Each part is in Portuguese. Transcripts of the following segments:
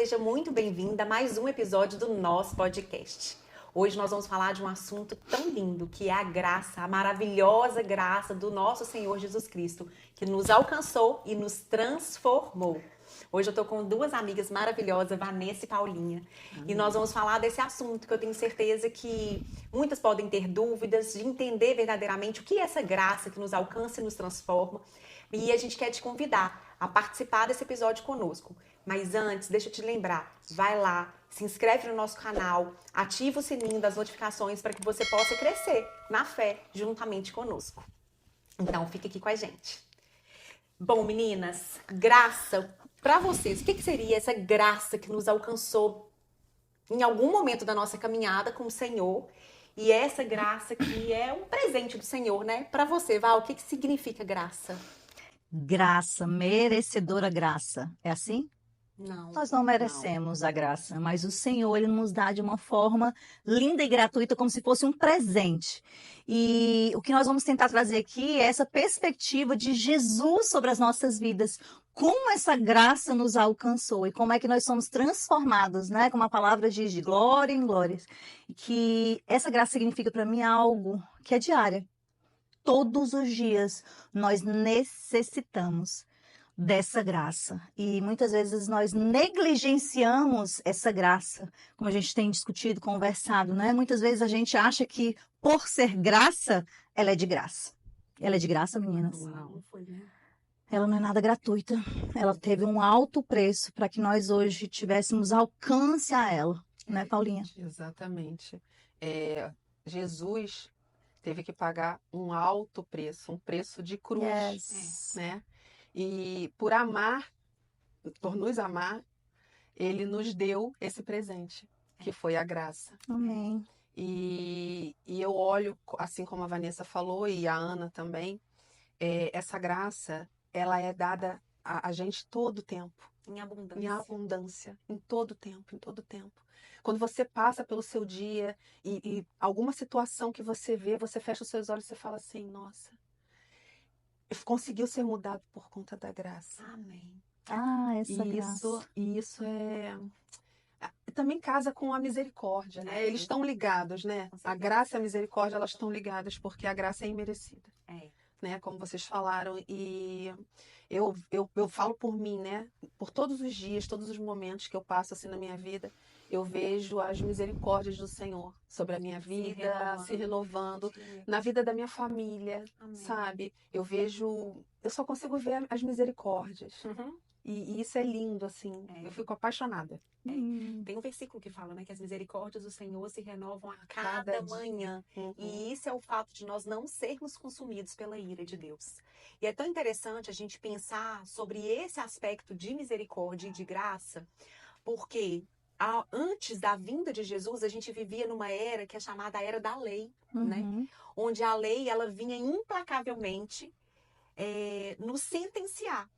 seja muito bem-vinda a mais um episódio do nosso podcast. Hoje nós vamos falar de um assunto tão lindo, que é a graça, a maravilhosa graça do nosso Senhor Jesus Cristo, que nos alcançou e nos transformou. Hoje eu estou com duas amigas maravilhosas, Vanessa e Paulinha, e nós vamos falar desse assunto que eu tenho certeza que muitas podem ter dúvidas de entender verdadeiramente o que é essa graça que nos alcança e nos transforma. E a gente quer te convidar a participar desse episódio conosco. Mas antes, deixa eu te lembrar, vai lá, se inscreve no nosso canal, ativa o sininho das notificações para que você possa crescer na fé juntamente conosco. Então, fica aqui com a gente. Bom, meninas, graça, para vocês, o que seria essa graça que nos alcançou em algum momento da nossa caminhada com o Senhor? E essa graça que é um presente do Senhor, né? Para você, Val, o que significa graça? Graça, merecedora graça. É assim? Não. Nós não merecemos a graça, mas o Senhor, Ele nos dá de uma forma linda e gratuita, como se fosse um presente. E o que nós vamos tentar trazer aqui é essa perspectiva de Jesus sobre as nossas vidas. Como essa graça nos alcançou e como é que nós somos transformados, né? Como a palavra diz, de glória em glória. Que essa graça significa para mim algo que é diária. Todos os dias nós necessitamos dessa graça. E muitas vezes nós negligenciamos essa graça, como a gente tem discutido, conversado, né? Muitas vezes a gente acha que por ser graça, ela é de graça. Ela é de graça, meninas? Não foi, né? Ela não é nada gratuita. Ela teve um alto preço para que nós hoje tivéssemos alcance a ela, né, Paulinha? Exatamente. Jesus teve que pagar um alto preço, um preço de cruz, Yes. né? E por nos amar, ele nos deu esse presente, que foi a graça. Amém. E eu olho, assim como a Vanessa falou e a Ana também, essa graça, ela é dada a gente todo o tempo. Em abundância. Em abundância, em todo tempo, em todo tempo. Quando você passa pelo seu dia e alguma situação que você vê, você fecha os seus olhos e você fala assim, nossa, conseguiu ser mudado por conta da graça. Amém. Essa graça. E isso também casa com a misericórdia, né? Eles estão ligados, né? A graça e a misericórdia, elas estão ligadas porque a graça é imerecida. Né, como vocês falaram, e eu falo por mim, né, por todos os dias, todos os momentos que eu passo assim na minha vida, eu vejo as misericórdias do Senhor sobre a minha vida, se renovando na vida da minha família, sabe? Eu só consigo ver as misericórdias. Uhum. E isso é lindo, assim, eu fico apaixonada. Tem um versículo que fala, né, que as misericórdias do Senhor se renovam a cada manhã. E isso é o fato de nós não sermos consumidos pela ira de Deus. E é tão interessante a gente pensar sobre esse aspecto de misericórdia e de graça, porque antes da vinda de Jesus, a gente vivia numa era que é chamada a era da lei, né? Onde a lei, ela vinha implacavelmente nos sentenciar.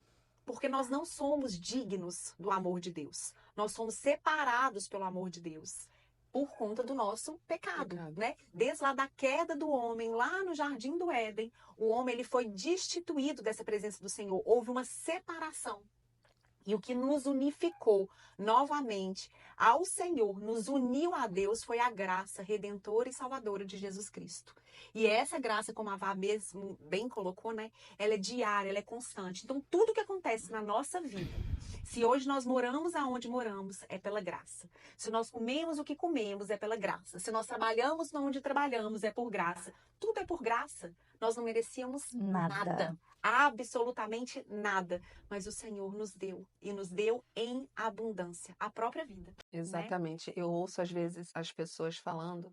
Porque nós não somos dignos do amor de Deus. Nós somos separados pelo amor de Deus por conta do nosso pecado, né? Desde lá da queda do homem, lá no Jardim do Éden, o homem ele foi destituído dessa presença do Senhor. Houve uma separação. E o que nos unificou novamente ao Senhor, nos uniu a Deus, foi a graça redentora e salvadora de Jesus Cristo. E essa graça, como a Vá mesmo bem colocou, né? Ela é diária, ela é constante. Então, tudo que acontece na nossa vida, se hoje nós moramos aonde moramos, é pela graça. Se nós comemos o que comemos, é pela graça. Se nós trabalhamos onde trabalhamos, é por graça. Tudo é por graça. Nós não merecíamos nada. Absolutamente nada. Mas o Senhor nos deu. E nos deu em abundância. A própria vida. Exatamente. Né? Eu ouço às vezes as pessoas falando,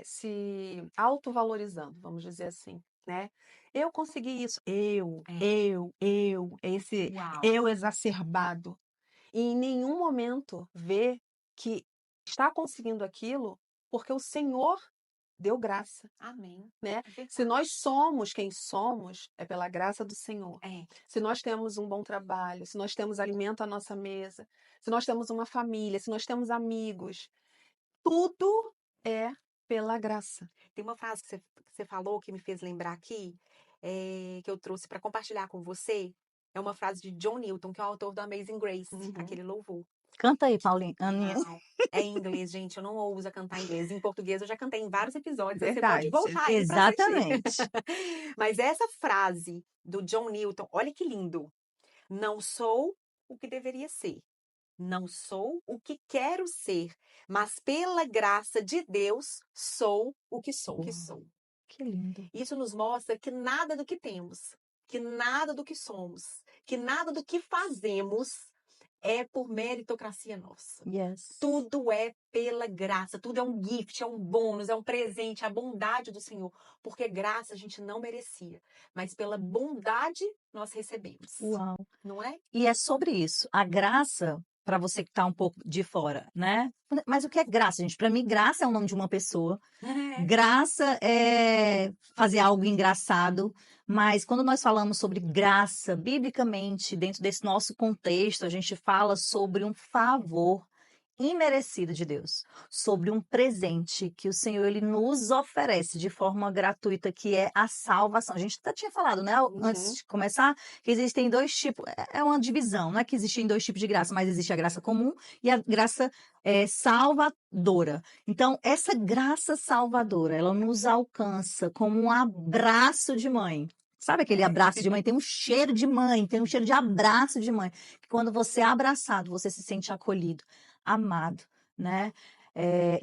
se autovalorizando, vamos dizer assim, né? Eu consegui isso. Esse eu exacerbado. E em nenhum momento vê que está conseguindo aquilo porque o Senhor deu graça. Amém. Né? Se nós somos quem somos, é pela graça do Senhor. Se nós temos um bom trabalho, se nós temos alimento à nossa mesa, se nós temos uma família, se nós temos amigos, tudo é pela graça. Tem uma frase que você falou que me fez lembrar aqui, que eu trouxe para compartilhar com você. É uma frase de John Newton, que é o autor do Amazing Grace, aquele louvor. Canta aí, Paulinha. Aninha. Não, é em inglês, gente. Eu não ouso a cantar em inglês. Em português eu já cantei em vários episódios. Aí Verdade. você pode voltar aí pra assistir. Exatamente. Mas essa frase do John Newton, olha que lindo. Não sou o que deveria ser. Não sou o que quero ser. Mas pela graça de Deus, sou o que sou. Que lindo. Isso nos mostra que nada do que temos, que nada do que somos, que nada do que fazemos é por meritocracia nossa. Yes. Tudo é pela graça, tudo é um gift, é um bônus, é um presente, a bondade do Senhor. Porque graça a gente não merecia, mas pela bondade nós recebemos. Uau. Não é? E é sobre isso. A graça, para você que está um pouco de fora, né? Mas o que é graça, gente? Para mim, graça é o nome de uma pessoa. Graça é fazer algo engraçado. Mas quando nós falamos sobre graça, biblicamente, dentro desse nosso contexto, a gente fala sobre um favor imerecido de Deus, sobre um presente que o Senhor ele nos oferece de forma gratuita, que é a salvação. A gente até tinha falado, né, antes de começar, que existem dois tipos, é uma divisão, não é que existem dois tipos de graça, mas existe a graça comum e a graça salvadora. Então, essa graça salvadora, ela nos alcança como um abraço de mãe. Sabe aquele abraço de mãe? Tem um cheiro de mãe, tem um cheiro de abraço de mãe. Que quando você é abraçado, você se sente acolhido, amado, né?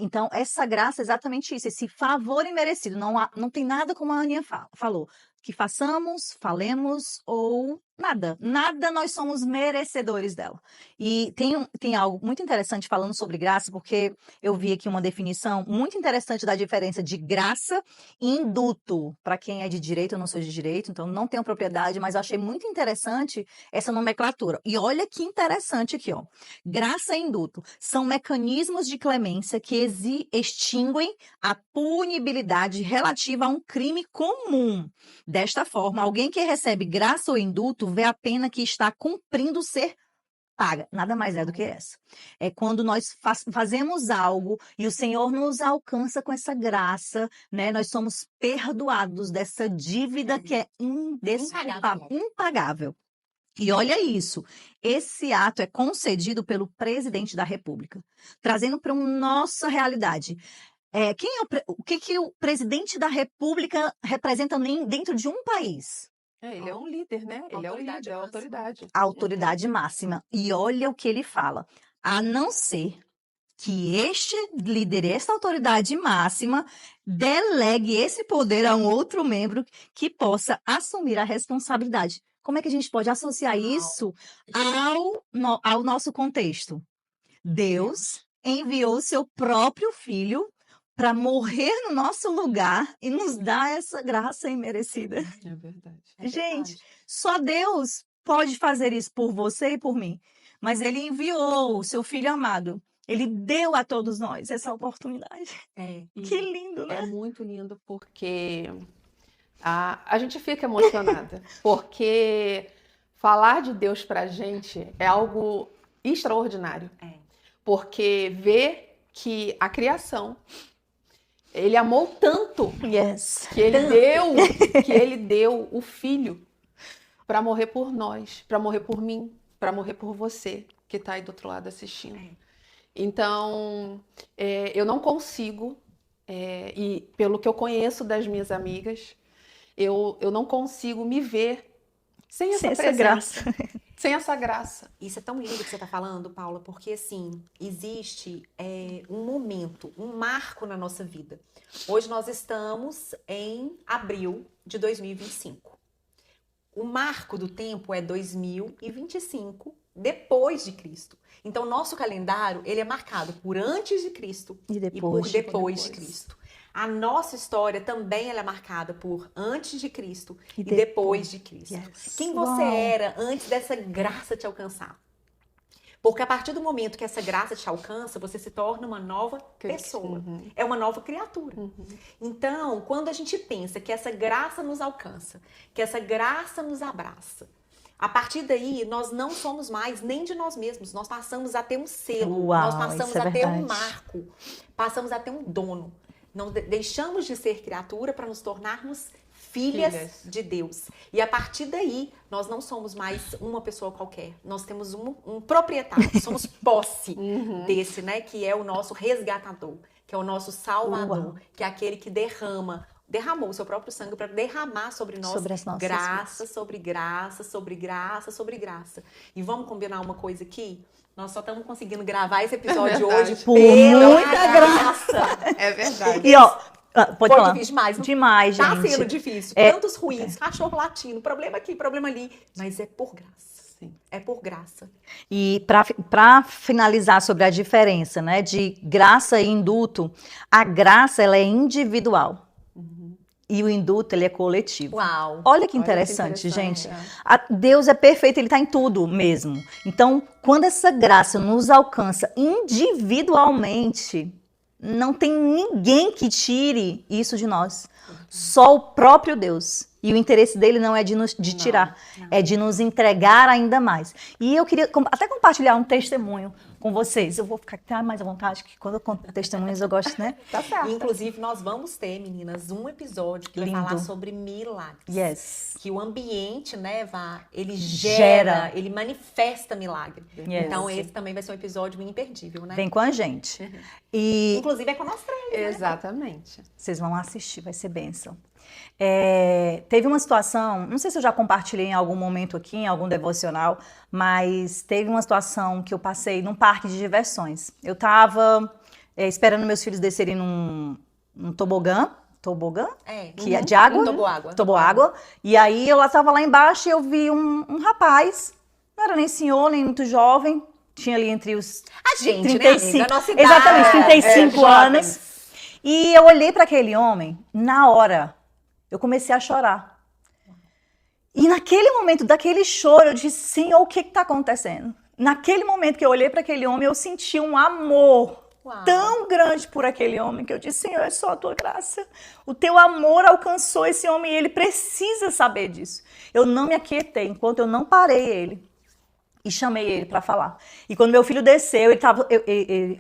Então, essa graça é exatamente isso, esse favor imerecido. Não tem nada como a Aninha falou, que façamos, falemos ou nada. Nada nós somos merecedores dela. E tem algo muito interessante falando sobre graça, porque eu vi aqui uma definição muito interessante da diferença de graça e induto. Para quem é de direito, eu não sou de direito, então não tenho propriedade, mas eu achei muito interessante essa nomenclatura. E olha que interessante aqui, ó. Graça e induto são mecanismos de clemência que extinguem a punibilidade relativa a um crime comum. Desta forma, alguém que recebe graça ou indulto vê a pena que está cumprindo ser paga. Nada mais é do que essa. É quando nós fazemos algo e o Senhor nos alcança com essa graça, né? Nós somos perdoados dessa dívida que é impagável. E olha isso, esse ato é concedido pelo presidente da República, trazendo para nossa realidade. O que o presidente da República representa dentro de um país? Ele é um líder, né? Ele é o líder, é a autoridade. A autoridade máxima. E olha o que ele fala. A não ser que este líder, esta autoridade máxima, delegue esse poder a um outro membro que possa assumir a responsabilidade. Como é que a gente pode associar isso ao nosso contexto? Deus enviou seu próprio filho para morrer no nosso lugar e nos dar essa graça imerecida. É verdade. Gente, só Deus pode fazer isso por você e por mim. Mas ele enviou o seu filho amado. Ele deu a todos nós essa oportunidade. Que lindo, né? É muito lindo porque a gente fica emocionada. Porque falar de Deus pra gente é algo extraordinário. Porque ver que a criação, ele amou tanto que ele deu o filho para morrer por nós, para morrer por mim, para morrer por você que está aí do outro lado assistindo. Então, eu não consigo, e pelo que eu conheço das minhas amigas, eu não consigo me ver sem essa graça. Sem essa graça. Isso é tão lindo que você está falando, Paula, porque assim, existe um momento, um marco na nossa vida. Hoje nós estamos em abril de 2025. O marco do tempo é 2025, depois de Cristo. Então, nosso calendário, ele é marcado por antes de Cristo e por depois de Cristo. A nossa história também ela é marcada por antes de Cristo e depois de Cristo. Quem você era antes dessa graça te alcançar? Porque a partir do momento que essa graça te alcança, você se torna uma nova pessoa. É uma nova criatura. Então, quando a gente pensa que essa graça nos alcança, que essa graça nos abraça, a partir daí, nós não somos mais nem de nós mesmos. Nós passamos a ter um selo, nós passamos a ter um marco, passamos a ter um dono. Não deixamos de ser criatura para nos tornarmos filhas de Deus. E a partir daí, nós não somos mais uma pessoa qualquer. Nós temos um proprietário, somos posse desse, né? Que é o nosso resgatador, que é o nosso salvador, que é aquele que derramou o seu próprio sangue para derramar sobre nós graça, sobre graça, sobre graça, sobre graça. E vamos combinar uma coisa aqui? Nós só estamos conseguindo gravar esse episódio hoje por muita graça. É verdade. E ó, pode falar. Difícil demais. Demais, gente. Tá sendo difícil. Tantos ruídos, cachorro latindo, problema aqui, problema ali. Mas é por graça. Sim. É por graça. E para finalizar sobre a diferença, né, de graça e indulto, a graça ela é individual. E o indulto, ele é coletivo. Uau! Olha que interessante, gente. Deus é perfeito, ele está em tudo mesmo. Então, quando essa graça nos alcança individualmente, não tem ninguém que tire isso de nós. Só o próprio Deus. E o interesse dele não é de tirar, é de nos entregar ainda mais. E eu queria até compartilhar um testemunho com vocês. Eu vou ficar mais à vontade, que quando eu conto testemunhos eu gosto, né? Tá certo. Inclusive, nós vamos ter, meninas, um episódio que vai falar sobre milagres. Yes. Que o ambiente, né, ele gera, ele manifesta milagre. Yes. Então, esse também vai ser um episódio imperdível, né? Vem com a gente. E inclusive, é com nós três, né? Exatamente. Vocês vão assistir, vai ser bênção. Teve uma situação, não sei se eu já compartilhei em algum momento aqui, em algum devocional, mas teve uma situação que eu passei num parque de diversões. Eu estava esperando meus filhos descerem num tobogã, que é de água, toboágua, e aí eu estava lá embaixo e eu vi um rapaz, não era nem senhor, nem muito jovem, tinha ali entre os a gente, 35, né, a nossa idade, exatamente, 35 anos, e eu olhei para aquele homem, na hora, eu comecei a chorar. E naquele momento, daquele choro, eu disse, Senhor, o que está acontecendo? Naquele momento que eu olhei para aquele homem, eu senti um amor tão grande por aquele homem, que eu disse, Senhor, é só a tua graça. O teu amor alcançou esse homem e ele precisa saber disso. Eu não me aquietei enquanto eu não parei ele. E chamei ele para falar. E quando meu filho desceu,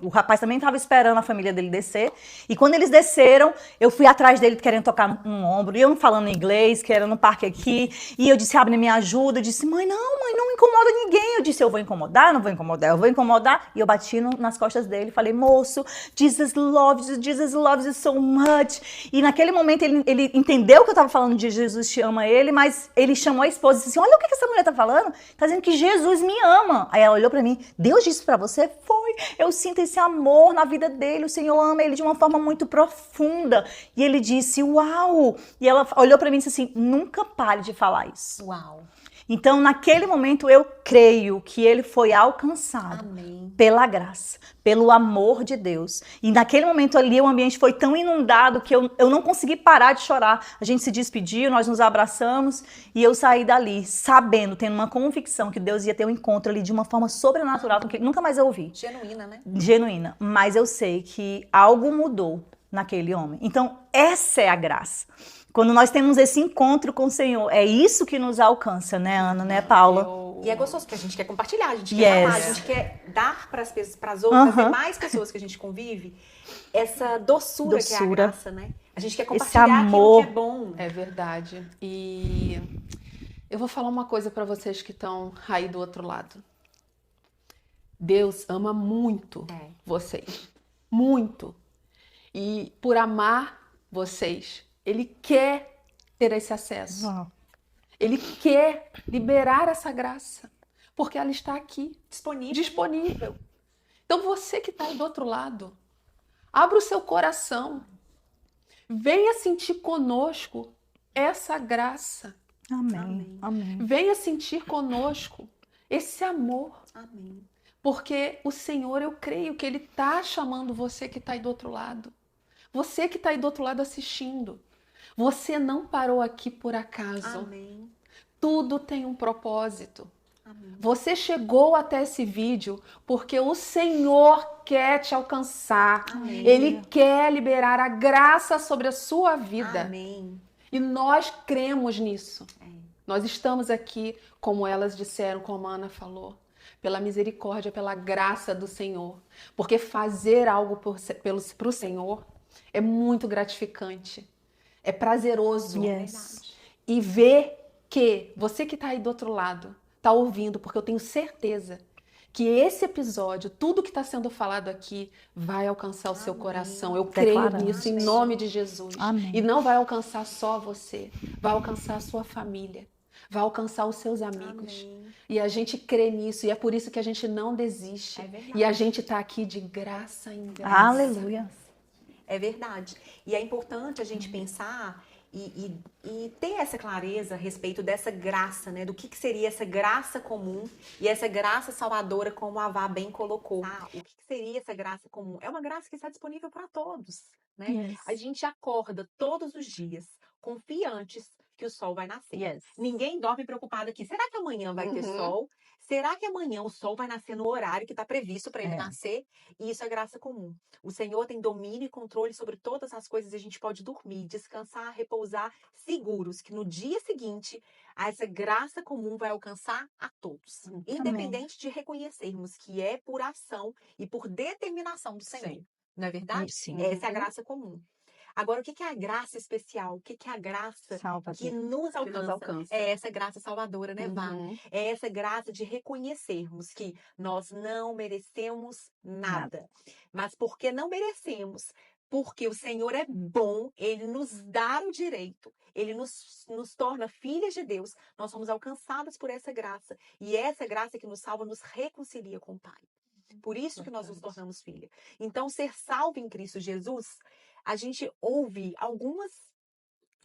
o rapaz também estava esperando a família dele descer. E quando eles desceram, eu fui atrás dele querendo tocar um ombro. E eu falando inglês, que era no parque aqui. E eu disse, Abner, me ajuda. Eu disse, mãe, não incomoda ninguém. Eu disse, eu vou incomodar, não vou incomodar, eu vou incomodar. E eu bati nas costas dele. Falei, moço, Jesus loves you so much. E naquele momento ele entendeu que eu estava falando de Jesus te ama ele, mas ele chamou a esposa e disse assim, olha o que essa mulher está falando. Está dizendo que Jesus me ama. Aí ela olhou pra mim, Deus disse pra você? Foi. Eu sinto esse amor na vida dele, o Senhor ama ele de uma forma muito profunda. E ele disse, uau. E ela olhou pra mim e disse assim, nunca pare de falar isso. Uau. Então, naquele momento, eu creio que ele foi alcançado pela graça, pelo amor de Deus. E naquele momento ali, o ambiente foi tão inundado que eu não consegui parar de chorar. A gente se despediu, nós nos abraçamos e eu saí dali sabendo, tendo uma convicção que Deus ia ter um encontro ali de uma forma sobrenatural, que nunca mais eu ouvi. Genuína, né? Genuína. Mas eu sei que algo mudou naquele homem. Então, essa é a graça. Quando nós temos esse encontro com o Senhor, é isso que nos alcança, né, Ana, né, Paula? E é gostoso, porque a gente quer compartilhar, a gente quer falar, a gente quer dar para as outras demais pessoas que a gente convive essa doçura que é a graça, né? A gente quer compartilhar esse amor. Aquilo que é bom. É verdade. E eu vou falar uma coisa para vocês que estão aí do outro lado. Deus ama muito vocês. Muito. E por amar vocês, Ele quer ter esse acesso. Ele quer liberar essa graça. Porque ela está aqui. Disponível. Então você que está aí do outro lado, abra o seu coração. Venha sentir conosco essa graça. Amém. Venha sentir conosco esse amor. Amém. Porque o Senhor, eu creio que Ele está chamando você que está aí do outro lado. Você que está aí do outro lado assistindo. Você não parou aqui por acaso. Amém. Tudo tem um propósito. Amém. Você chegou até esse vídeo porque o Senhor quer te alcançar. Amém. Ele quer liberar a graça sobre a sua vida. Amém. E nós cremos nisso. Nós estamos aqui, como elas disseram, como a Ana falou, pela misericórdia, pela graça do Senhor. Porque fazer algo para o Senhor é muito gratificante. é prazeroso. Yes. E ver que você que está aí do outro lado, está ouvindo, porque eu tenho certeza que esse episódio, tudo que está sendo falado aqui, vai alcançar o seu coração. Eu creio nisso, em nome de Jesus. Amém. E não vai alcançar só você, vai alcançar a sua família, vai alcançar os seus amigos. Amém. E a gente crê nisso, e é por isso que a gente não desiste. E a gente está aqui de graça em graça. Aleluia. É verdade. E é importante a gente pensar e ter essa clareza a respeito dessa graça, né? Do que seria essa graça comum e essa graça salvadora, como a Vá bem colocou. O que seria essa graça comum? É uma graça que está disponível para todos, né? Yes. A gente acorda todos os dias confiantes que o sol vai nascer. Yes. Ninguém dorme preocupado aqui. Será que amanhã vai ter sol? Será que amanhã o sol vai nascer no horário que está previsto para ele nascer? E isso é graça comum. O Senhor tem domínio e controle sobre todas as coisas e a gente pode dormir, descansar, repousar, seguros que no dia seguinte essa graça comum vai alcançar a todos. Independente de reconhecermos que é por ação e por determinação do Senhor. Sim. Não é verdade? Sim. Essa é a graça comum. Agora, o que é a graça especial? O que é a graça que nos alcança? É essa graça salvadora, né, Vá? É essa graça de reconhecermos que nós não merecemos nada. Mas porque não merecemos, porque o Senhor é bom, Ele nos dá o direito, Ele nos torna filhas de Deus, nós somos alcançadas por essa graça. E essa graça que nos salva nos reconcilia com o Pai. Por isso que nós nos tornamos filha. Então, ser salvo em Cristo Jesus, a gente ouve algumas,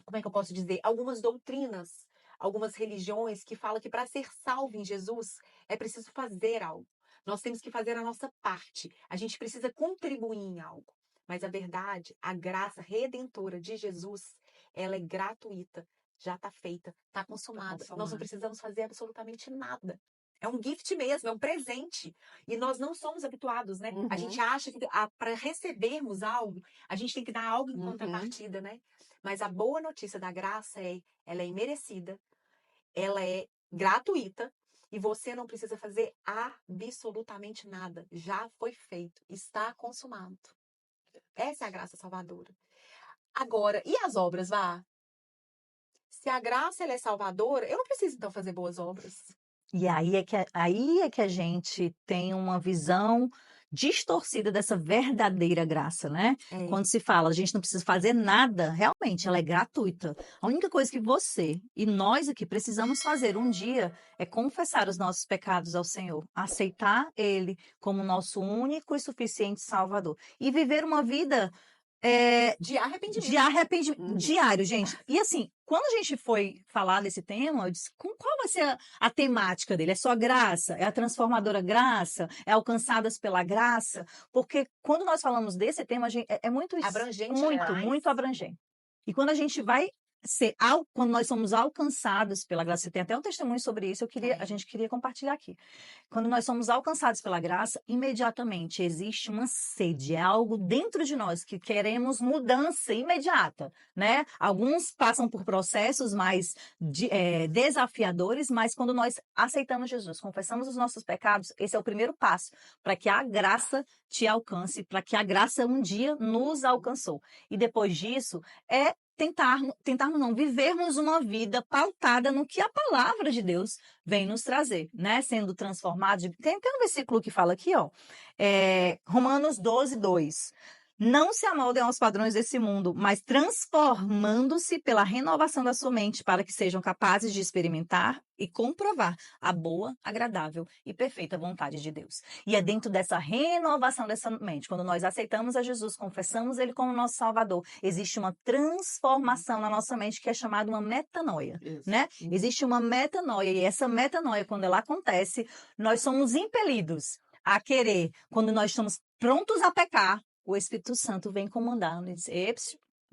como é que eu posso dizer? Algumas doutrinas, algumas religiões que falam que para ser salvo em Jesus é preciso fazer algo. Nós temos que fazer a nossa parte. A gente precisa contribuir em algo. Mas a verdade, a graça redentora de Jesus, ela é gratuita. Já está feita, está consumada. Nós não precisamos fazer absolutamente nada. É um gift mesmo, é um presente. E nós não somos habituados, né? A gente acha que para recebermos algo, a gente tem que dar algo em contrapartida, né? Mas a boa notícia da graça ela é imerecida, ela é gratuita e você não precisa fazer absolutamente nada. Já foi feito, está consumado. Essa é a graça salvadora. Agora, e as obras, Vá? Se a graça ela é salvadora, eu não preciso então fazer boas obras. E aí é que a gente tem uma visão distorcida dessa verdadeira graça, né? Quando se fala, a gente não precisa fazer nada, realmente, ela é gratuita. A única coisa que você e nós aqui precisamos fazer um dia é confessar os nossos pecados ao Senhor, aceitar Ele como nosso único e suficiente Salvador e viver uma vida de arrependimento. Diário, gente. E assim, quando a gente foi falar desse tema, eu disse, qual vai ser a temática dele? É só graça? É a transformadora graça? É alcançadas pela graça? Porque quando nós falamos desse tema, é muito abrangente, muito abrangente. E quando a gente vai quando nós somos alcançados pela graça, tem até um testemunho sobre isso, a gente queria compartilhar aqui. Quando nós somos alcançados pela graça, imediatamente existe uma sede, é algo dentro de nós que queremos mudança imediata, né? Alguns passam por processos mais desafiadores, mas quando nós aceitamos Jesus, confessamos os nossos pecados, esse é o primeiro passo para que a graça te alcance, para que a graça um dia nos alcançou. E depois disso, tentarmos não vivermos uma vida pautada no que a palavra de Deus vem nos trazer, né? Sendo transformados. Tem um versículo que fala aqui, ó, Romanos 12:2. Não se amoldem aos padrões desse mundo, mas transformando-se pela renovação da sua mente para que sejam capazes de experimentar e comprovar a boa, agradável e perfeita vontade de Deus. E é dentro dessa renovação dessa mente, quando nós aceitamos a Jesus, confessamos Ele como nosso Salvador, existe uma transformação na nossa mente que é chamada uma metanoia, né? Existe uma metanoia e essa metanoia, quando ela acontece, nós somos impelidos a querer, quando nós estamos prontos a pecar, o Espírito Santo vem comandando e diz,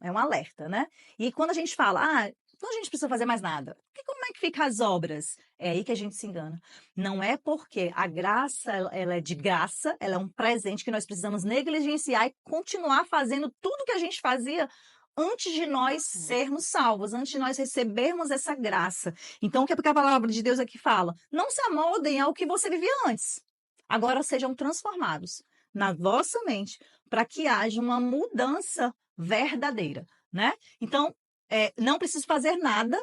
é um alerta, né? E quando a gente fala, então a gente precisa fazer mais nada. Como é que ficam as obras? É aí que a gente se engana. Não é porque a graça, ela é de graça, ela é um presente que nós precisamos negligenciar e continuar fazendo tudo que a gente fazia antes de nós sermos salvos, antes de nós recebermos essa graça. Então, o que a palavra de Deus aqui fala? Não se amoldem ao que você vivia antes. Agora sejam transformados na vossa mente, para que haja uma mudança verdadeira, né? Então, não preciso fazer nada,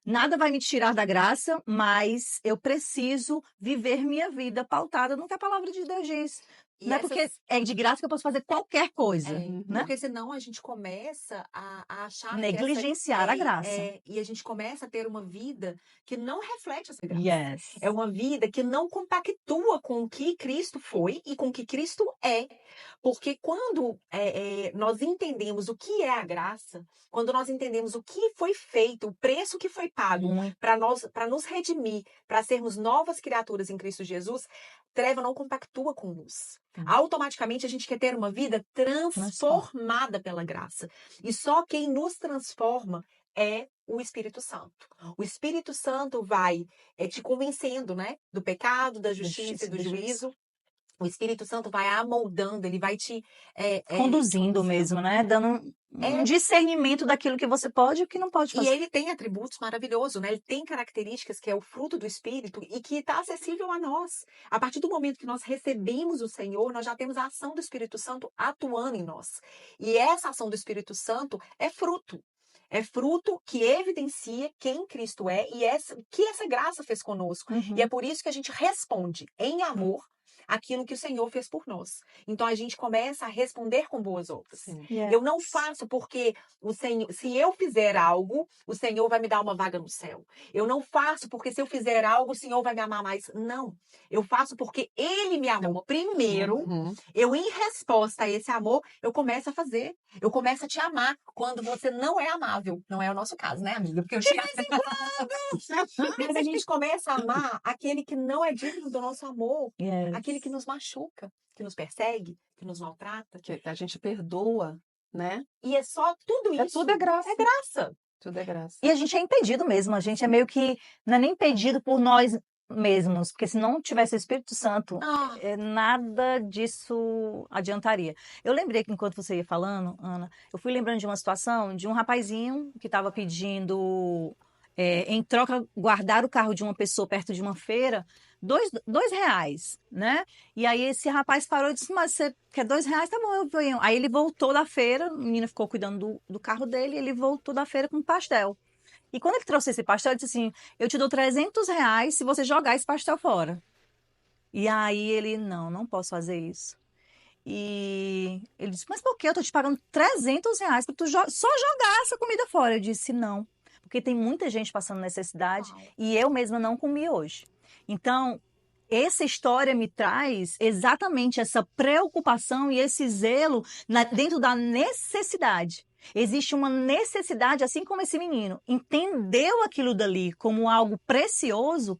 nada vai me tirar da graça, mas eu preciso viver minha vida pautada no que a palavra de Deus diz. Não é porque é de graça que eu posso fazer qualquer coisa, né? Porque senão a gente começa a achar negligenciar a graça. E a gente começa a ter uma vida que não reflete essa graça. Yes. É uma vida que não compactua com o que Cristo foi e com o que Cristo é. Porque quando nós entendemos o que é a graça, quando nós entendemos o que foi feito, o preço que foi pago para nos redimir, para sermos novas criaturas em Cristo Jesus, treva não compactua com luz. Automaticamente a gente quer ter uma vida transformada pela graça. E só quem nos transforma é o Espírito Santo. O Espírito Santo vai te convencendo, né, do pecado, da justiça e do juízo. O Espírito Santo vai amoldando, ele vai te conduzindo mesmo, né? Dando um discernimento daquilo que você pode e o que não pode fazer. E ele tem atributos maravilhosos, né? Ele tem características que é o fruto do Espírito e que está acessível a nós. A partir do momento que nós recebemos o Senhor, nós já temos a ação do Espírito Santo atuando em nós. E essa ação do Espírito Santo é fruto. É fruto que evidencia quem Cristo é e que essa graça fez conosco. E é por isso que a gente responde em amor aquilo que o Senhor fez por nós. Então a gente começa a responder com boas obras. Yes. Eu não faço porque o Senhor, se eu fizer algo, o Senhor vai me dar uma vaga no céu. Eu não faço porque se eu fizer algo, o Senhor vai me amar mais. Não. Eu faço porque Ele me amou primeiro. Eu, em resposta a esse amor, eu começo a fazer. Eu começo a te amar quando você não é amável. Não é o nosso caso, né, amiga? Porque eu te amo. Mas a gente começa a amar aquele que não é digno do nosso amor. Yes. Aquele que nos machuca, que nos persegue, que nos maltrata. Que a gente perdoa, né? E é só tudo isso. Tudo é graça. É graça. Tudo é graça. E a gente é impedido mesmo. A gente é meio que... Não é nem impedido por nós mesmos. Porque se não tivesse o Espírito Santo, nada disso adiantaria. Eu lembrei que enquanto você ia falando, Ana, eu fui lembrando de uma situação de um rapazinho que estava pedindo... em troca, guardar o carro de uma pessoa perto de uma feira, R$2, né? E aí esse rapaz parou e disse, mas você quer R$2? Tá bom, eu venho. Aí ele voltou da feira, a menina ficou cuidando do carro dele, ele voltou da feira com um pastel. E quando ele trouxe esse pastel, ele disse assim, eu te dou R$300 se você jogar esse pastel fora. E aí ele, não posso fazer isso. E ele disse, mas por que eu tô te pagando R$300 para tu só jogar essa comida fora? Eu disse, não. Porque tem muita gente passando necessidade e eu mesma não comi hoje. Então, essa história me traz exatamente essa preocupação e esse zelo dentro da necessidade. Existe uma necessidade, assim como esse menino entendeu aquilo dali como algo precioso,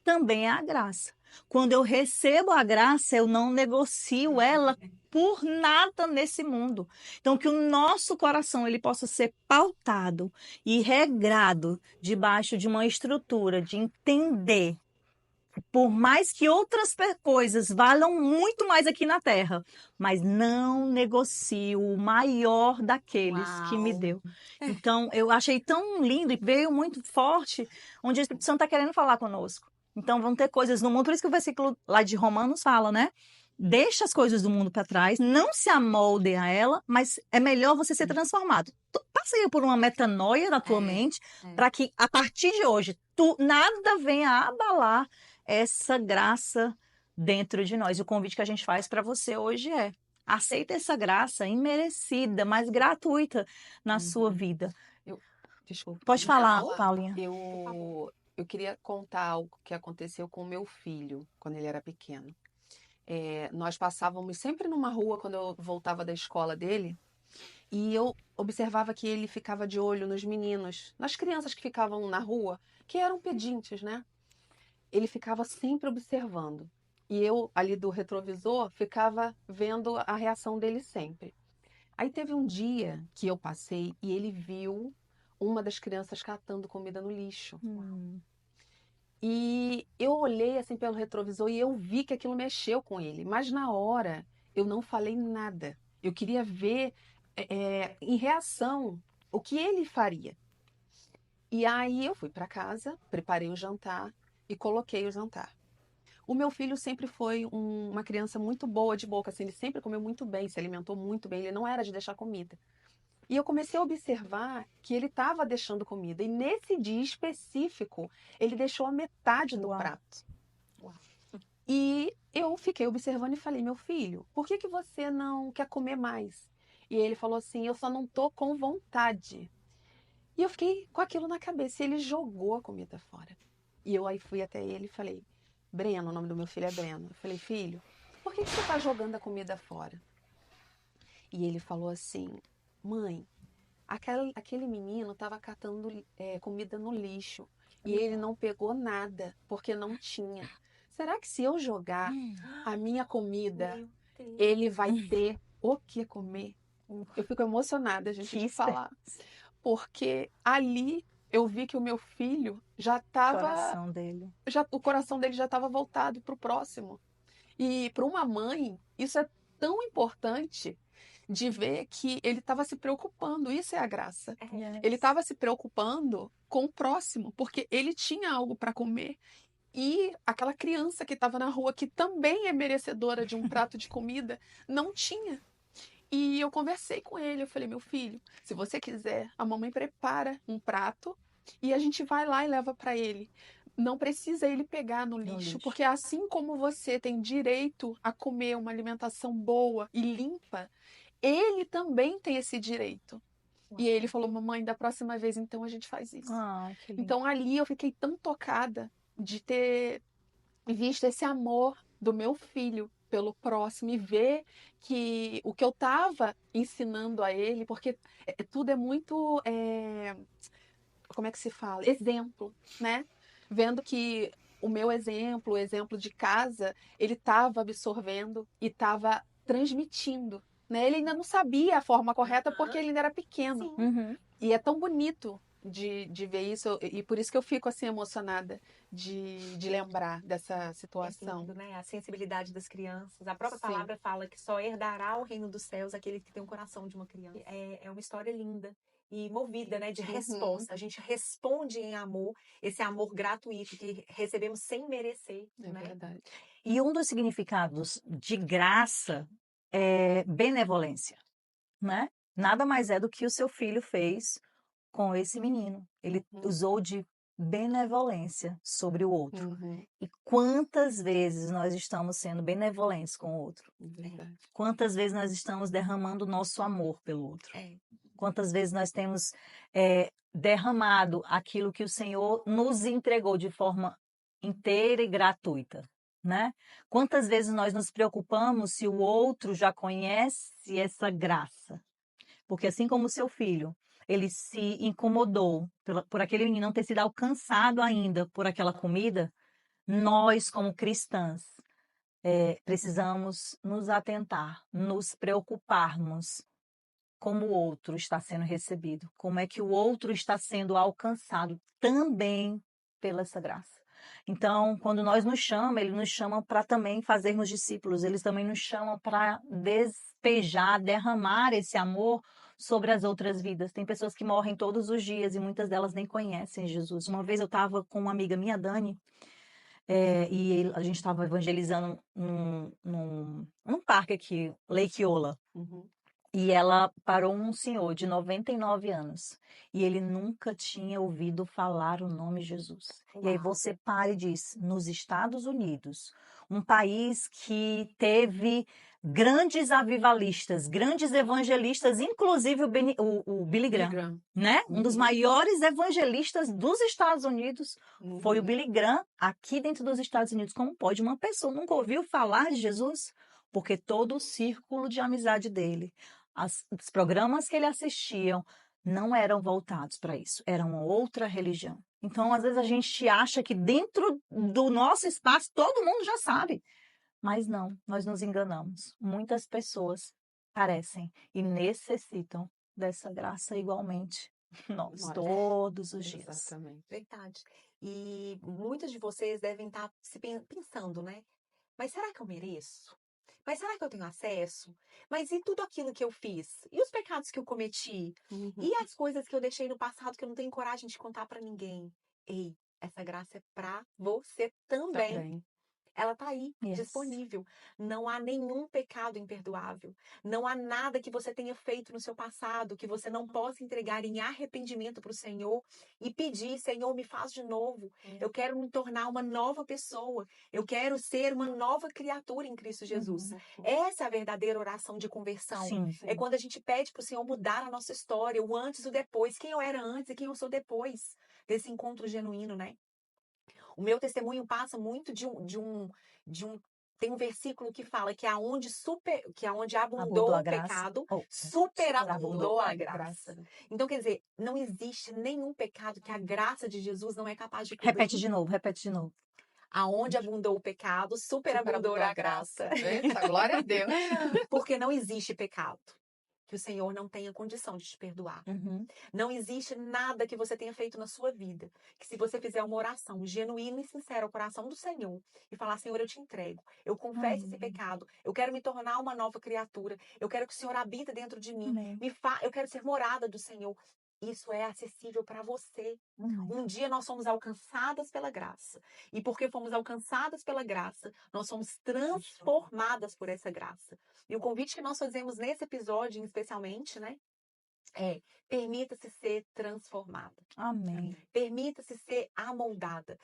também é a graça. Quando eu recebo a graça, eu não negocio ela por nada nesse mundo. Então, que o nosso coração ele possa ser pautado e regrado debaixo de uma estrutura de entender, por mais que outras coisas valham muito mais aqui na Terra, mas não negocio o maior daqueles que me deu. Então, eu achei tão lindo e veio muito forte, onde o Espírito Santo está querendo falar conosco. Então, vão ter coisas no mundo, por isso que o versículo lá de Romanos fala, né? Deixa as coisas do mundo para trás, não se amolde a ela, mas é melhor você ser transformado. Passa aí por uma metanoia na tua mente, para que a partir de hoje, nada venha a abalar essa graça dentro de nós. E o convite que a gente faz para você hoje é: aceita essa graça imerecida, mas gratuita na sua vida. Desculpa. Pode falar, Paulinha. Eu queria contar algo que aconteceu com o meu filho quando ele era pequeno. Nós passávamos sempre numa rua quando eu voltava da escola dele e eu observava que ele ficava de olho nos meninos, nas crianças que ficavam na rua, que eram pedintes, né? Ele ficava sempre observando. E eu, ali do retrovisor, ficava vendo a reação dele sempre. Aí teve um dia que eu passei e ele viu uma das crianças catando comida no lixo. E eu olhei assim pelo retrovisor e eu vi que aquilo mexeu com ele. Mas na hora eu não falei nada. Eu queria ver em reação o que ele faria. E aí eu fui para casa, preparei o jantar e coloquei o jantar. O meu filho sempre foi uma criança muito boa de boca, assim, ele sempre comeu muito bem, se alimentou muito bem, ele não era de deixar comida. E eu comecei a observar que ele estava deixando comida. E nesse dia específico, ele deixou a metade do prato. Uau. E eu fiquei observando e falei, meu filho, por que você não quer comer mais? E ele falou assim, eu só não tô com vontade. E eu fiquei com aquilo na cabeça. E ele jogou a comida fora. E eu aí fui até ele e falei, Breno, o nome do meu filho é Breno. Eu falei, filho, por que você tá jogando a comida fora? E ele falou assim, mãe, aquele menino estava catando comida no lixo e ele não pegou nada porque não tinha. Será que se eu jogar a minha comida, ele vai ter o que comer? Eu fico emocionada, gente, de falar. Porque ali eu vi que o meu filho já estava. O coração dele já estava voltado para o próximo. E para uma mãe, isso é tão importante de ver que ele estava se preocupando. Isso é a graça. Yes. Ele estava se preocupando com o próximo, porque ele tinha algo para comer. E aquela criança que estava na rua, que também é merecedora de um prato de comida, não tinha. E eu conversei com ele, eu falei, meu filho, se você quiser, a mamãe prepara um prato e a gente vai lá e leva para ele. Não precisa ele pegar no lixo, porque assim como você tem direito a comer uma alimentação boa e limpa, ele também tem esse direito. E ele falou, mamãe, da próxima vez então a gente faz isso. Então ali eu fiquei tão tocada de ter visto esse amor do meu filho pelo próximo e ver que o que eu estava ensinando a ele, porque tudo é muito, como é que se fala? Exemplo, né? Vendo que o meu exemplo, o exemplo de casa, ele estava absorvendo e estava transmitindo. Né? Ele ainda não sabia a forma correta porque ele ainda era pequeno. E é tão bonito de ver isso, e por isso que eu fico assim emocionada de lembrar dessa situação. É lindo, né? A sensibilidade das crianças. A própria palavra fala que só herdará o reino dos céus aquele que tem o coração de uma criança. É uma história linda e movida, né, de resposta. A gente responde em amor, esse amor gratuito que recebemos sem merecer. É verdade. E um dos significados de graça é benevolência, né? Nada mais é do que o seu filho fez com esse menino. Ele usou de benevolência sobre o outro. E quantas vezes nós estamos sendo benevolentes com o outro? Quantas vezes nós estamos derramando nosso amor pelo outro? Quantas vezes nós temos derramado aquilo que o Senhor nos entregou de forma inteira e gratuita, né? Quantas vezes nós nos preocupamos se o outro já conhece essa graça? Porque assim como o seu filho, ele se incomodou por aquele menino não ter sido alcançado ainda por aquela comida, nós, como cristãs, precisamos nos atentar, nos preocuparmos como o outro está sendo recebido, como é que o outro está sendo alcançado também pela essa graça. Então, quando nós nos chama, ele nos chama para também fazermos discípulos, eles também nos chamam para despejar, derramar esse amor sobre as outras vidas. Tem pessoas que morrem todos os dias e muitas delas nem conhecem Jesus. Uma vez eu estava com uma amiga minha, Dani, e a gente estava evangelizando num parque aqui, Lake Eola. E ela parou um senhor de 99 anos. E ele nunca tinha ouvido falar o nome Jesus. E aí você para e diz, nos Estados Unidos, um país que teve grandes avivalistas, grandes evangelistas, inclusive o Billy Graham, né? Um dos maiores evangelistas dos Estados Unidos foi o Billy Graham, aqui dentro dos Estados Unidos. Como pode uma pessoa nunca ouviu falar de Jesus? Porque todo o círculo de amizade dele, os programas que ele assistia não eram voltados para isso, era uma outra religião. Então, às vezes a gente acha que dentro do nosso espaço todo mundo já sabe, mas não, nós nos enganamos. Muitas pessoas carecem e necessitam dessa graça igualmente. Nós, todos os dias. Exatamente. Verdade. E muitos de vocês devem estar se pensando, né? Mas será que eu mereço? Mas será que eu tenho acesso? Mas e tudo aquilo que eu fiz? E os pecados que eu cometi? E as coisas que eu deixei no passado que eu não tenho coragem de contar para ninguém? Ei, essa graça é para você também. ela está aí, disponível. Não há nenhum pecado imperdoável. Não há nada que você tenha feito no seu passado que você não possa entregar em arrependimento para o Senhor e pedir, Senhor, me faz de novo. Eu quero me tornar uma nova pessoa. Eu quero ser uma nova criatura em Cristo Jesus. Essa é a verdadeira oração de conversão. Sim. É quando a gente pede para o Senhor mudar a nossa história, o antes e o depois. Quem eu era antes e quem eu sou depois desse encontro genuíno, né? O meu testemunho passa muito de um tem um versículo que fala que aonde abundou o pecado, superabundou a graça. Então, quer dizer, não existe nenhum pecado que a graça de Jesus não é capaz de cobrir. Repete de novo. Aonde abundou o pecado, superabundou a graça. Eita, glória a Deus. Porque não existe pecado que o Senhor não tenha condição de te perdoar. Não existe nada que você tenha feito na sua vida que, se você fizer uma oração genuína e sincera ao coração do Senhor e falar, Senhor, eu te entrego, eu confesso esse pecado, eu quero me tornar uma nova criatura, eu quero que o Senhor habita dentro de mim, eu quero ser morada do Senhor. Isso é acessível para você. Um dia nós somos alcançadas pela graça. E porque fomos alcançadas pela graça, nós somos transformadas por essa graça. E o convite que nós fazemos nesse episódio, especialmente, né? Permita-se ser transformada. Amém. Permita-se ser amoldada.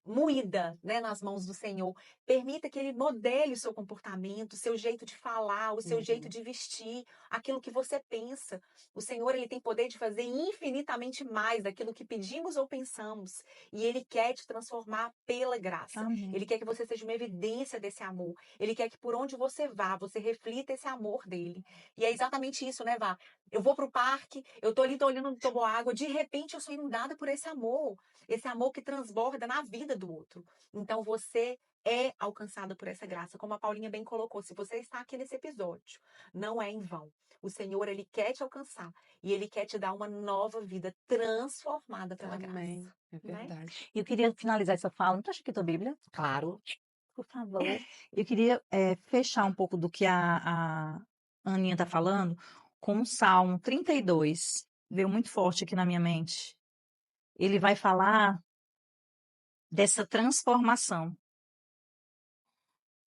Moída, né, nas mãos do Senhor. Permita que Ele modele o seu comportamento, o seu jeito de falar, o seu jeito de vestir, aquilo que você pensa. O Senhor, Ele tem poder de fazer infinitamente mais daquilo que pedimos ou pensamos. E Ele quer te transformar pela graça. Amém. Ele quer que você seja uma evidência desse amor. Ele quer que por onde você vá, você reflita esse amor dele. E é exatamente isso, né, Vá? Eu vou pro parque, eu tô ali, tô olhando, tomo água, de repente eu sou inundada por esse amor que transborda na vida do outro. Então você é alcançada por essa graça, como a Paulinha bem colocou. Se você está aqui nesse episódio, não é em vão. O Senhor, Ele quer te alcançar e Ele quer te dar uma nova vida transformada pela graça. É verdade. Eu queria finalizar essa fala. Não acha aqui a tua Bíblia? Claro. Por favor. Eu queria fechar um pouco do que a Aninha está falando com o Salmo 32. Veio muito forte aqui na minha mente. Ele vai falar dessa transformação.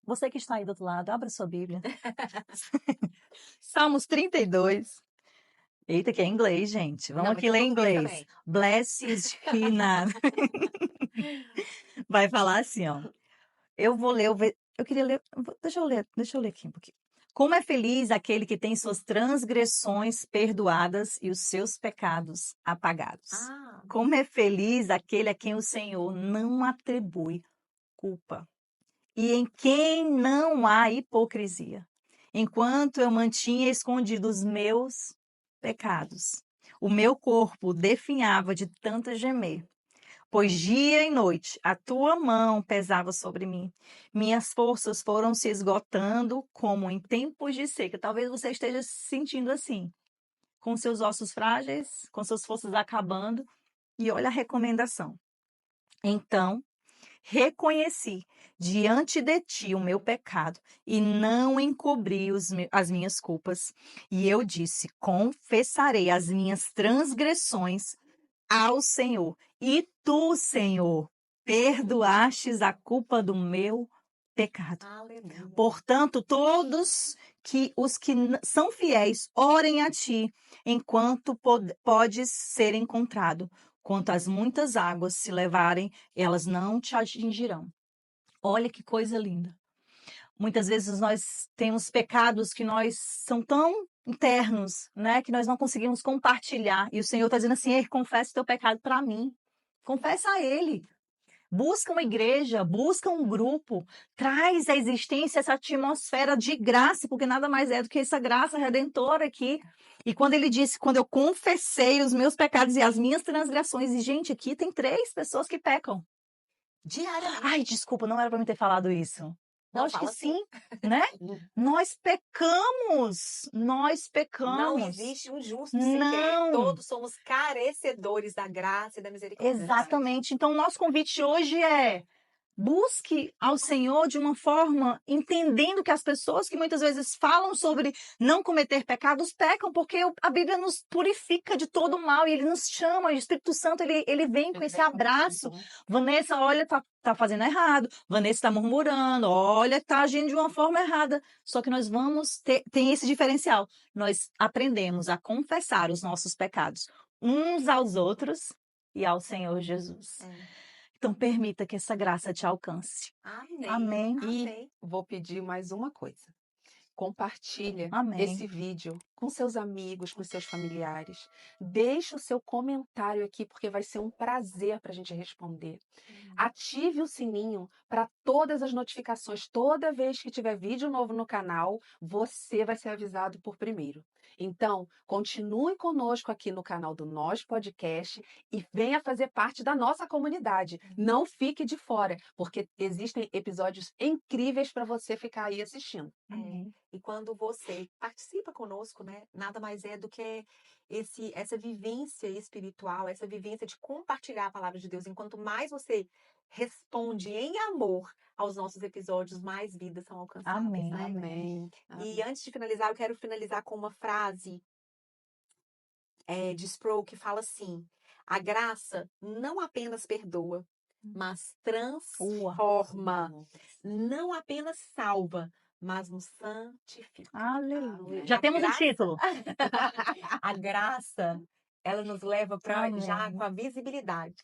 Você que está aí do outro lado, abra sua Bíblia. Salmos 32. Eita, que é inglês, gente. Vamos aqui ler em inglês. Blessed be not. Vai falar assim, ó. Eu vou ler, eu queria ler, deixa eu ler aqui um pouquinho. Como é feliz aquele que tem suas transgressões perdoadas e os seus pecados apagados. Como é feliz aquele a quem o Senhor não atribui culpa e em quem não há hipocrisia. Enquanto eu mantinha escondidos os meus pecados, o meu corpo definhava de tanto gemer. Pois dia e noite a tua mão pesava sobre mim. Minhas forças foram se esgotando como em tempos de seca. Talvez você esteja se sentindo assim, com seus ossos frágeis, com suas forças acabando. E olha a recomendação. Então, reconheci diante de ti o meu pecado e não encobri as minhas culpas. E eu disse, confessarei as minhas transgressões ao Senhor. E tu, Senhor, perdoastes a culpa do meu pecado. Aleluia. Portanto, todos os que são fiéis, orem a ti, enquanto podes ser encontrado. Quanto as muitas águas se levarem, elas não te atingirão. Olha que coisa linda. Muitas vezes nós temos pecados que são tão internos, né, que nós não conseguimos compartilhar. E o Senhor está dizendo assim, confessa o teu pecado para mim. Confessa a Ele. Busca uma igreja, busca um grupo, traz à existência essa atmosfera de graça, porque nada mais é do que essa graça redentora aqui. E quando ele disse, quando eu confessei os meus pecados e as minhas transgressões, e gente, aqui tem 3 pessoas que pecam. Diariamente. Ai, desculpa, não era para mim ter falado isso. Não, acho que fala sim, né? Nós pecamos. Não existe um justo sequer. Não. Todos somos carecedores da graça e da misericórdia. Exatamente. Então, o nosso convite hoje é: busque ao Senhor de uma forma entendendo que as pessoas que muitas vezes falam sobre não cometer pecados pecam, porque a Bíblia nos purifica de todo o mal e ele nos chama, o Espírito Santo ele vem com esse abraço. Vanessa, olha, tá fazendo errado. Vanessa está murmurando, olha, está agindo de uma forma errada. Só que nós tem esse diferencial. Nós aprendemos a confessar os nossos pecados uns aos outros e ao Senhor Jesus. Então, permita que essa graça te alcance. Amém. E vou pedir mais uma coisa. Compartilha esse vídeo com seus amigos, com seus familiares. Deixe o seu comentário aqui, porque vai ser um prazer para a gente responder. Ative o sininho para todas as notificações. Toda vez que tiver vídeo novo no canal, você vai ser avisado por primeiro. Então, continue conosco aqui no canal do Nós Podcast e venha fazer parte da nossa comunidade. Não fique de fora, porque existem episódios incríveis para você ficar aí assistindo. E quando você participa conosco, né, nada mais é do que essa vivência espiritual, essa vivência de compartilhar a palavra de Deus. Enquanto mais você responde em amor aos nossos episódios, mais vidas são alcançadas. Amém. Né? Amém. E antes de finalizar, eu quero finalizar com uma frase de Sproul que fala assim: a graça não apenas perdoa, mas transforma. Não apenas salva, mas nos santifica. Aleluia. Já temos um título. A graça, ela nos leva para já com a visibilidade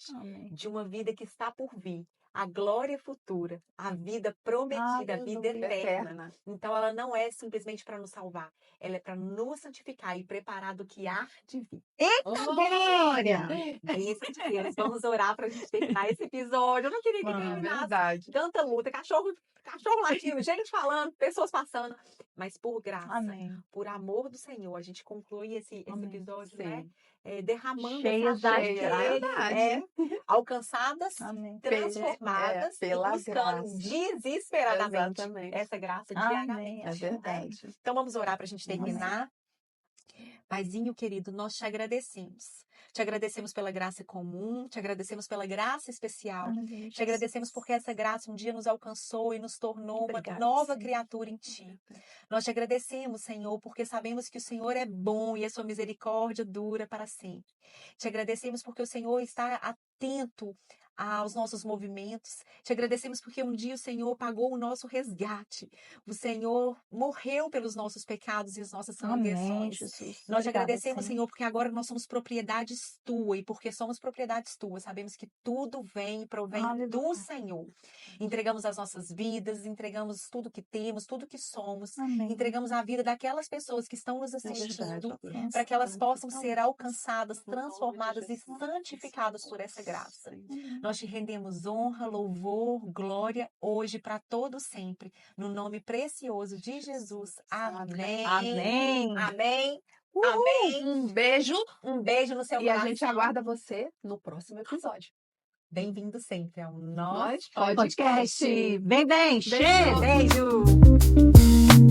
de uma vida que está por vir. A glória futura, a vida prometida, a vida eterna. Então, ela não é simplesmente para nos salvar. Ela é para nos santificar e preparar do que há de vir. Eita, glória! Isso, Deus. Vamos orar para a gente terminar esse episódio. Eu não queria que terminasse. Tanta luta, cachorro latindo, gente falando, pessoas passando. Mas por graça, por amor do Senhor, a gente conclui esse episódio, né? Derramando cheias essa alcançadas, transformadas, pela buscando graça. Desesperadamente essa graça diariamente. É verdade. Então vamos orar para a gente terminar. Paizinho querido, nós te agradecemos. Te agradecemos pela graça comum, te agradecemos pela graça especial. Te agradecemos porque essa graça um dia nos alcançou e nos tornou uma nova criatura em ti. Nós te agradecemos, Senhor, porque sabemos que o Senhor é bom e a sua misericórdia dura para sempre. Te agradecemos porque o Senhor está atento aos nossos movimentos. Te agradecemos porque um dia o Senhor pagou o nosso resgate. O Senhor morreu pelos nossos pecados e as nossas transgressões. Nós te agradecemos, Senhor, porque agora nós somos propriedades tuas, e porque somos propriedades tuas, sabemos que tudo vem e provém do Senhor. Entregamos as nossas vidas, entregamos tudo que temos, tudo que somos, entregamos a vida daquelas pessoas que estão nos assistindo, para que elas possam ser alcançadas, transformadas e santificadas por essa graça. Nós te rendemos honra, louvor, glória, hoje para todo sempre. No nome precioso de Jesus. Amém. Amém. Amém. Amém. Um beijo. Um beijo no seu coração. E a gente aguarda você no próximo episódio. Bem-vindo sempre ao Nós Podcast. Bem, Beijo. Beijo.